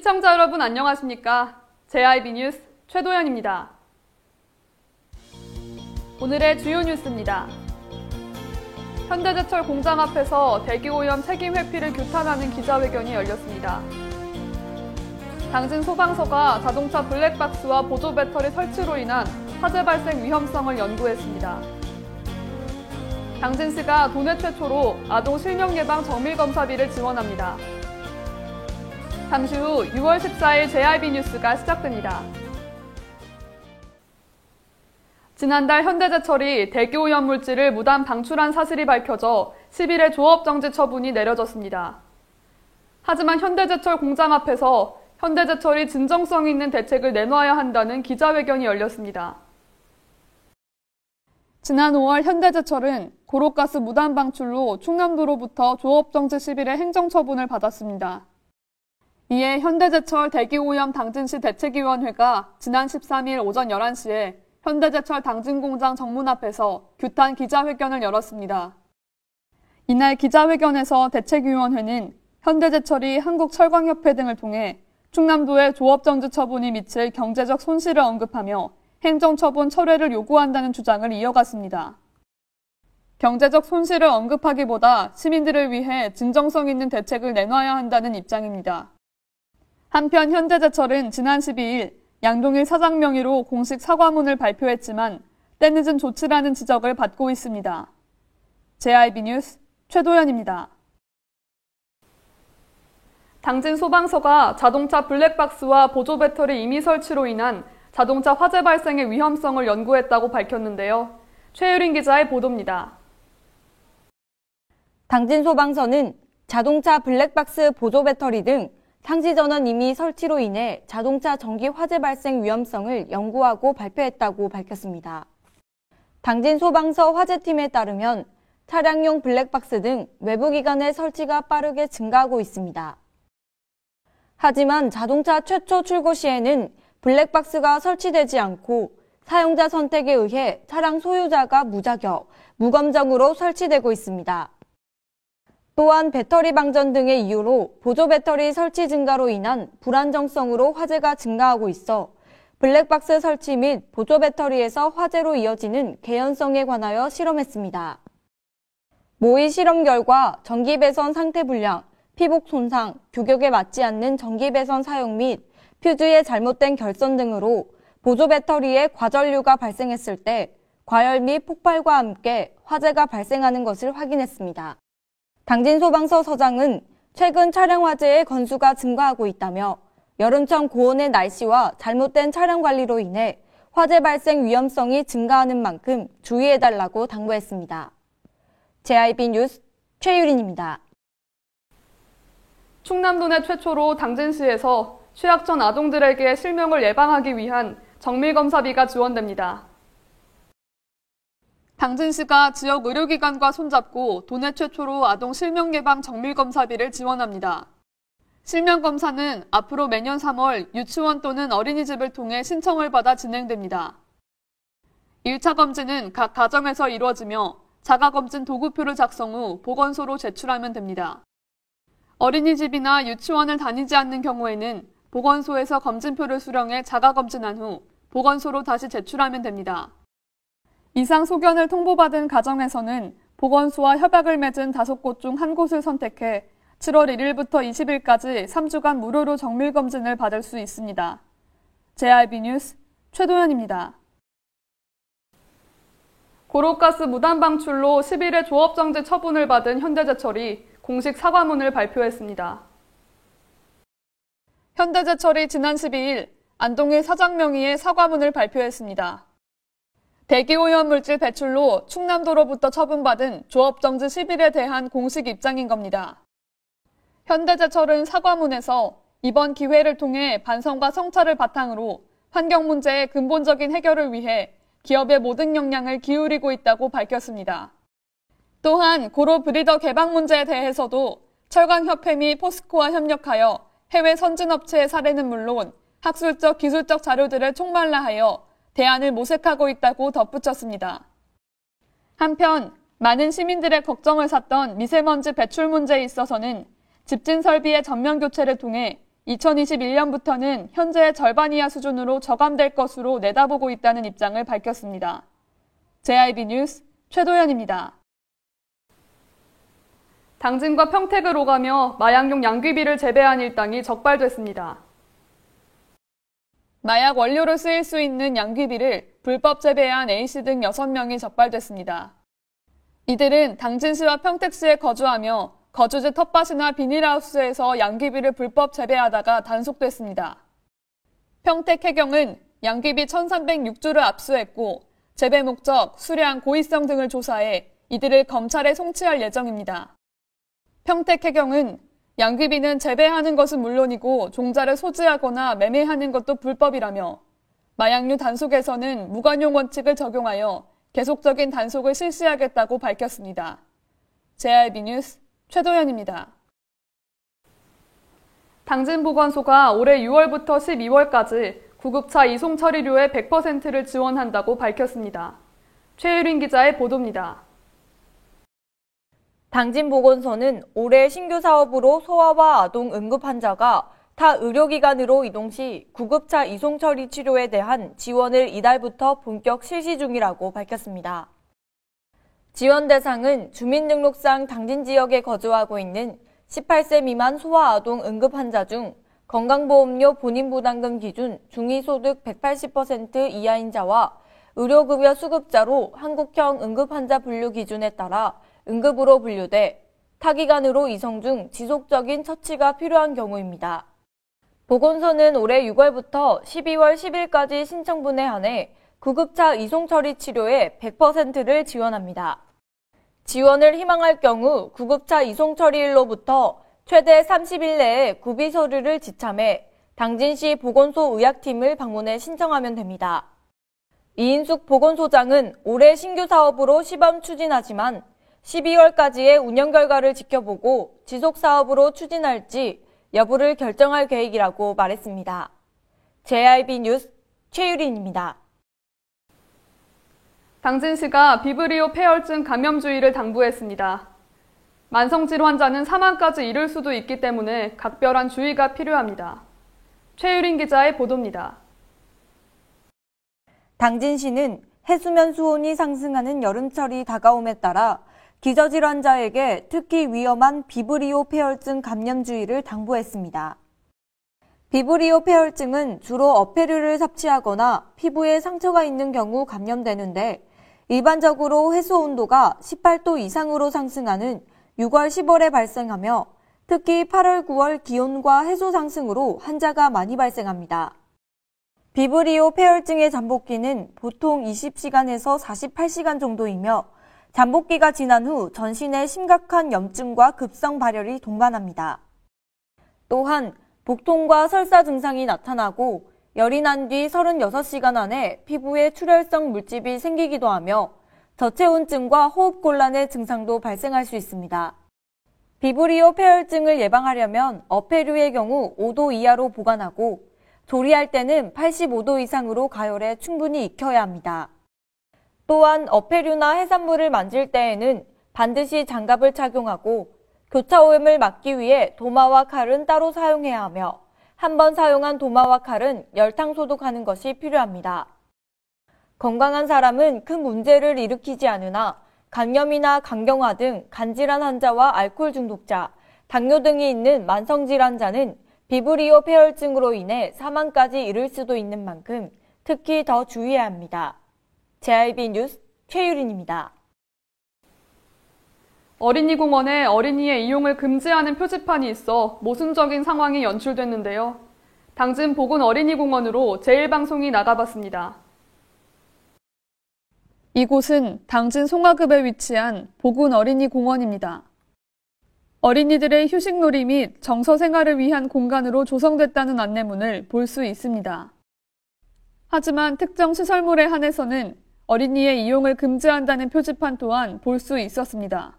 시청자 여러분 안녕하십니까? JIB 뉴스 최도연입니다. 오늘의 주요 뉴스입니다. 현대제철 공장 앞에서 대기오염 책임 회피를 규탄하는 기자회견이 열렸습니다. 당진 소방서가 자동차 블랙박스와 보조 배터리 설치로 인한 화재 발생 위험성을 연구했습니다. 당진시가 도내 최초로 아동 실명 예방 정밀 검사비를 지원합니다. 잠시 후 6월 14일 JIB 뉴스가 시작됩니다. 지난달 현대제철이 대기오염 물질을 무단 방출한 사실이 밝혀져 10일에 조업정지 처분이 내려졌습니다. 하지만 현대제철 공장 앞에서 현대제철이 진정성 있는 대책을 내놓아야 한다는 기자회견이 열렸습니다. 지난 5월 현대제철은 고로가스 무단 방출로 충남도로부터 조업정지 10일의 행정처분을 받았습니다. 이에 현대제철 대기오염 당진시 대책위원회가 지난 13일 오전 11시에 현대제철 당진공장 정문 앞에서 규탄 기자회견을 열었습니다. 이날 기자회견에서 대책위원회는 현대제철이 한국철광협회 등을 통해 충남도에 조업정지 처분이 미칠 경제적 손실을 언급하며 행정처분 철회를 요구한다는 주장을 이어갔습니다. 경제적 손실을 언급하기보다 시민들을 위해 진정성 있는 대책을 내놔야 한다는 입장입니다. 한편 현대제철은 지난 12일 양동일 사장 명의로 공식 사과문을 발표했지만 때늦은 조치라는 지적을 받고 있습니다. JIB 뉴스 최도연입니다. 당진 소방서가 자동차 블랙박스와 보조 배터리 임의 설치로 인한 자동차 화재 발생의 위험성을 연구했다고 밝혔는데요. 최유린 기자의 보도입니다. 당진 소방서는 자동차 블랙박스 보조 배터리 등 상시전원 임의 설치로 인해 자동차 전기 화재 발생 위험성을 연구하고 발표했다고 밝혔습니다. 당진 소방서 화재팀에 따르면 차량용 블랙박스 등 외부 기관의 설치가 빠르게 증가하고 있습니다. 하지만 자동차 최초 출고 시에는 블랙박스가 설치되지 않고 사용자 선택에 의해 차량 소유자가 무자격, 무검정으로 설치되고 있습니다. 또한 배터리 방전 등의 이유로 보조 배터리 설치 증가로 인한 불안정성으로 화재가 증가하고 있어 블랙박스 설치 및 보조 배터리에서 화재로 이어지는 개연성에 관하여 실험했습니다. 모의 실험 결과 전기 배선 상태 불량, 피복 손상, 규격에 맞지 않는 전기 배선 사용 및 퓨즈의 잘못된 결선 등으로 보조 배터리에 과전류가 발생했을 때 과열 및 폭발과 함께 화재가 발생하는 것을 확인했습니다. 당진 소방서 서장은 최근 차량 화재의 건수가 증가하고 있다며 여름철 고온의 날씨와 잘못된 차량 관리로 인해 화재 발생 위험성이 증가하는 만큼 주의해달라고 당부했습니다. JIB 뉴스 최유린입니다. 충남도 내 최초로 당진시에서 취약전 아동들에게 실명을 예방하기 위한 정밀검사비가 지원됩니다. 당진시가 지역 의료기관과 손잡고 도내 최초로 아동 실명 예방 정밀검사비를 지원합니다. 실명검사는 앞으로 매년 3월 유치원 또는 어린이집을 통해 신청을 받아 진행됩니다. 1차 검진은 각 가정에서 이루어지며 자가검진 도구표를 작성 후 보건소로 제출하면 됩니다. 어린이집이나 유치원을 다니지 않는 경우에는 보건소에서 검진표를 수령해 자가검진한 후 보건소로 다시 제출하면 됩니다. 이상 소견을 통보받은 가정에서는 보건소와 협약을 맺은 5곳 중 한 곳을 선택해 7월 1일부터 20일까지 3주간 무료로 정밀검진을 받을 수 있습니다. JIB 뉴스 최도연입니다. 고로가스 무단 방출로 10일에 조업정지 처분을 받은 현대제철이 공식 사과문을 발표했습니다. 현대제철이 지난 12일 안동일 사장 명의의 사과문을 발표했습니다. 대기오염 물질 배출로 충남도로부터 처분받은 조업정지 10일에 대한 공식 입장인 겁니다. 현대제철은 사과문에서 이번 기회를 통해 반성과 성찰을 바탕으로 환경 문제의 근본적인 해결을 위해 기업의 모든 역량을 기울이고 있다고 밝혔습니다. 또한 고로 브리더 개방 문제에 대해서도 철강협회 및 포스코와 협력하여 해외 선진업체의 사례는 물론 학술적, 기술적 자료들을 총말라하여 대안을 모색하고 있다고 덧붙였습니다. 한편 많은 시민들의 걱정을 샀던 미세먼지 배출 문제에 있어서는 집진 설비의 전면 교체를 통해 2021년부터는 현재의 절반 이하 수준으로 저감될 것으로 내다보고 있다는 입장을 밝혔습니다. JIB 뉴스 최도연입니다. 당진과 평택을 오가며 마약용 양귀비를 재배한 일당이 적발됐습니다. 마약 원료로 쓰일 수 있는 양귀비를 불법 재배한 A씨 등 6명이 적발됐습니다. 이들은 당진시와 평택시에 거주하며 거주지 텃밭이나 비닐하우스에서 양귀비를 불법 재배하다가 단속됐습니다. 평택해경은 양귀비 1,306주를 압수했고 재배 목적, 수량, 고의성 등을 조사해 이들을 검찰에 송치할 예정입니다. 평택해경은 양귀비는 재배하는 것은 물론이고 종자를 소지하거나 매매하는 것도 불법이라며 마약류 단속에서는 무관용 원칙을 적용하여 계속적인 단속을 실시하겠다고 밝혔습니다. JIB 뉴스 최도연입니다. 당진보건소가 올해 6월부터 12월까지 구급차 이송 처리료의 100%를 지원한다고 밝혔습니다. 최유린 기자의 보도입니다. 당진보건소는 올해 신규 사업으로 소아와 아동 응급 환자가 타 의료기관으로 이동 시 구급차 이송 처리 치료에 대한 지원을 이달부터 본격 실시 중이라고 밝혔습니다. 지원 대상은 주민등록상 당진 지역에 거주하고 있는 18세 미만 소아 아동 응급 환자 중 건강보험료 본인부담금 기준 중위소득 180% 이하인 자와 의료급여 수급자로 한국형 응급환자 분류 기준에 따라 응급으로 분류돼 타기관으로 이송 중 지속적인 처치가 필요한 경우입니다. 보건소는 올해 6월부터 12월 10일까지 신청분에 한해 구급차 이송 처리 치료의 100%를 지원합니다. 지원을 희망할 경우 구급차 이송 처리일로부터 최대 30일 내에 구비 서류를 지참해 당진시 보건소 의학팀을 방문해 신청하면 됩니다. 이인숙 보건소장은 올해 신규 사업으로 시범 추진하지만 12월까지의 운영 결과를 지켜보고 지속 사업으로 추진할지 여부를 결정할 계획이라고 말했습니다. JIB 뉴스 최유린입니다. 당진시가 비브리오 폐혈증 감염주의를 당부했습니다. 만성질 환자는 사망까지 이를 수도 있기 때문에 각별한 주의가 필요합니다. 최유린 기자의 보도입니다. 당진시는 해수면 수온이 상승하는 여름철이 다가옴에 따라 기저질환자에게 특히 위험한 비브리오 폐혈증 감염주의를 당부했습니다. 비브리오 폐혈증은 주로 어패류를 섭취하거나 피부에 상처가 있는 경우 감염되는데 일반적으로 해수 온도가 18도 이상으로 상승하는 6월, 10월에 발생하며 특히 8월, 9월 기온과 해수 상승으로 환자가 많이 발생합니다. 비브리오 폐혈증의 잠복기는 보통 20시간에서 48시간 정도이며 잠복기가 지난 후 전신에 심각한 염증과 급성 발열이 동반합니다. 또한 복통과 설사 증상이 나타나고 열이 난 뒤 36시간 안에 피부에 출혈성 물집이 생기기도 하며 저체온증과 호흡곤란의 증상도 발생할 수 있습니다. 비브리오 폐혈증을 예방하려면 어패류의 경우 5도 이하로 보관하고 조리할 때는 85도 이상으로 가열해 충분히 익혀야 합니다. 또한 어패류나 해산물을 만질 때에는 반드시 장갑을 착용하고 교차오염을 막기 위해 도마와 칼은 따로 사용해야 하며 한 번 사용한 도마와 칼은 열탕 소독하는 것이 필요합니다. 건강한 사람은 큰 문제를 일으키지 않으나 간염이나 간경화 등 간질환 환자와 알코올 중독자, 당뇨 등이 있는 만성질환자는 비브리오 폐혈증으로 인해 사망까지 이를 수도 있는 만큼 특히 더 주의해야 합니다. JIB 뉴스 최유린입니다. 어린이 공원에 어린이의 이용을 금지하는 표지판이 있어 모순적인 상황이 연출됐는데요. 당진 보건 어린이 공원으로 제1방송이 나가봤습니다. 이곳은 당진 송화급에 위치한 보건 어린이 공원입니다. 어린이들의 휴식놀이 및 정서 생활을 위한 공간으로 조성됐다는 안내문을 볼 수 있습니다. 하지만 특정 시설물에 한해서는 어린이의 이용을 금지한다는 표지판 또한 볼 수 있었습니다.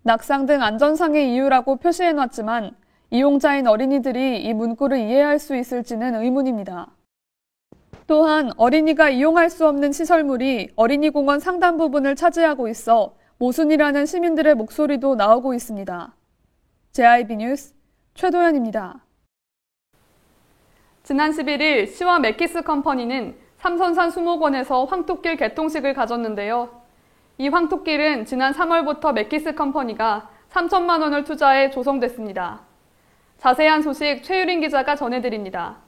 낙상 등 안전상의 이유라고 표시해놨지만 이용자인 어린이들이 이 문구를 이해할 수 있을지는 의문입니다. 또한 어린이가 이용할 수 없는 시설물이 어린이 공원 상단 부분을 차지하고 있어 모순이라는 시민들의 목소리도 나오고 있습니다. JIB 뉴스 최도연입니다. 지난 11일 시와 맥키스 컴퍼니는 삼선산 수목원에서 황토길 개통식을 가졌는데요. 이 황토길은 지난 3월부터 맥키스 컴퍼니가 3천만 원을 투자해 조성됐습니다. 자세한 소식 최유린 기자가 전해드립니다.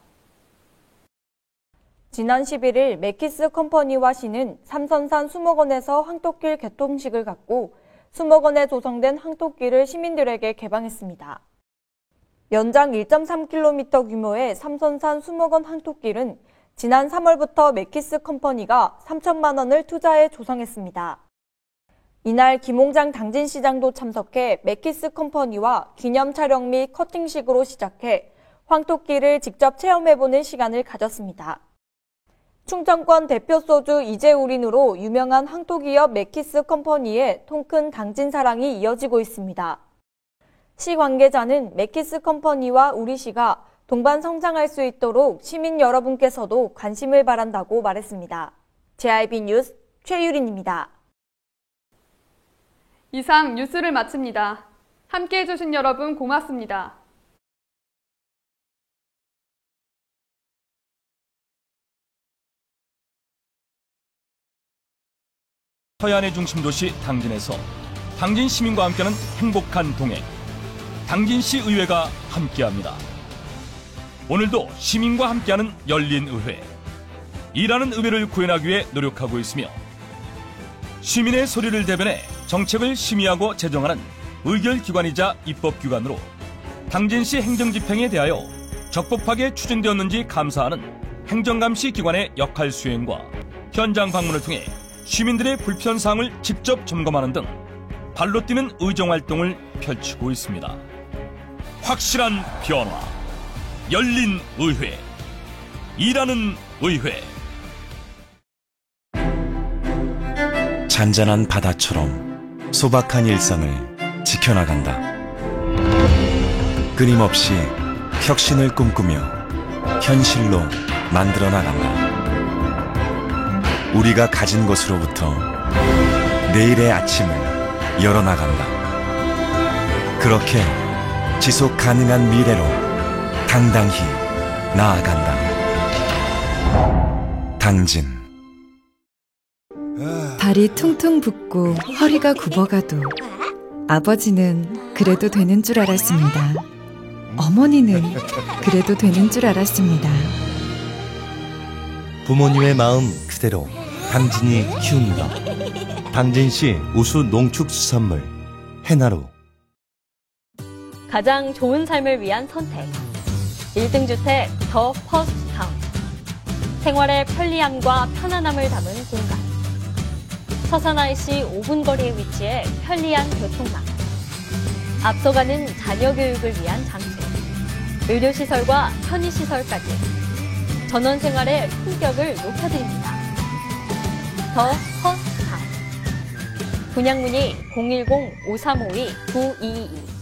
지난 11일 맥키스 컴퍼니와 시는 삼선산 수목원에서 황토길 개통식을 갖고 수목원에 조성된 황토길을 시민들에게 개방했습니다. 연장 1.3km 규모의 삼선산 수목원 황토길은 지난 3월부터 맥키스 컴퍼니가 3천만 원을 투자해 조성했습니다. 이날 김홍장 당진시장도 참석해 맥키스 컴퍼니와 기념 촬영 및 커팅식으로 시작해 황토길을 직접 체험해보는 시간을 가졌습니다. 충청권 대표 소주 이재우린으로 유명한 황토기업 맥키스 컴퍼니의 통큰 당진 사랑이 이어지고 있습니다. 시 관계자는 맥키스 컴퍼니와 우리시가 동반 성장할 수 있도록 시민 여러분께서도 관심을 바란다고 말했습니다. JIB 뉴스 최유린입니다. 이상 뉴스를 마칩니다. 함께해 주신 여러분 고맙습니다. 서해안의 중심 도시 당진에서 당진 시민과 함께하는 행복한 동행, 당진시 의회가 함께합니다. 오늘도 시민과 함께하는 열린 의회, 일하는 의회를 구현하기 위해 노력하고 있으며 시민의 소리를 대변해 정책을 심의하고 제정하는 의결기관이자 입법기관으로 당진시 행정집행에 대하여 적법하게 추진되었는지 감사하는 행정감시 기관의 역할 수행과 현장 방문을 통해 시민들의 불편사항을 직접 점검하는 등 발로 뛰는 의정활동을 펼치고 있습니다. 확실한 변화, 열린 의회, 일하는 의회. 잔잔한 바다처럼 소박한 일상을 지켜나간다. 끊임없이 혁신을 꿈꾸며 현실로 만들어 나간다. 우리가 가진 것으로부터 내일의 아침을 열어나간다. 그렇게 지속 가능한 미래로 당당히 나아간다. 당진. 발이 퉁퉁 붓고 허리가 굽어가도 아버지는 그래도 되는 줄 알았습니다. 어머니는 그래도 되는 줄 알았습니다. 부모님의 마음 그대로 당진이 키웁니다. 당진시 우수 농축수산물 해나루. 가장 좋은 삶을 위한 선택. 1등 주택 더 퍼스트 타운. 생활의 편리함과 편안함을 담은 공간. 서산 IC 5분 거리에 위치해 편리한 교통망. 앞서가는 자녀 교육을 위한 장치. 의료시설과 편의시설까지. 전원 생활의 품격을 높여드립니다. 더 퍼스트 타운. 분양문의 010-5352-9222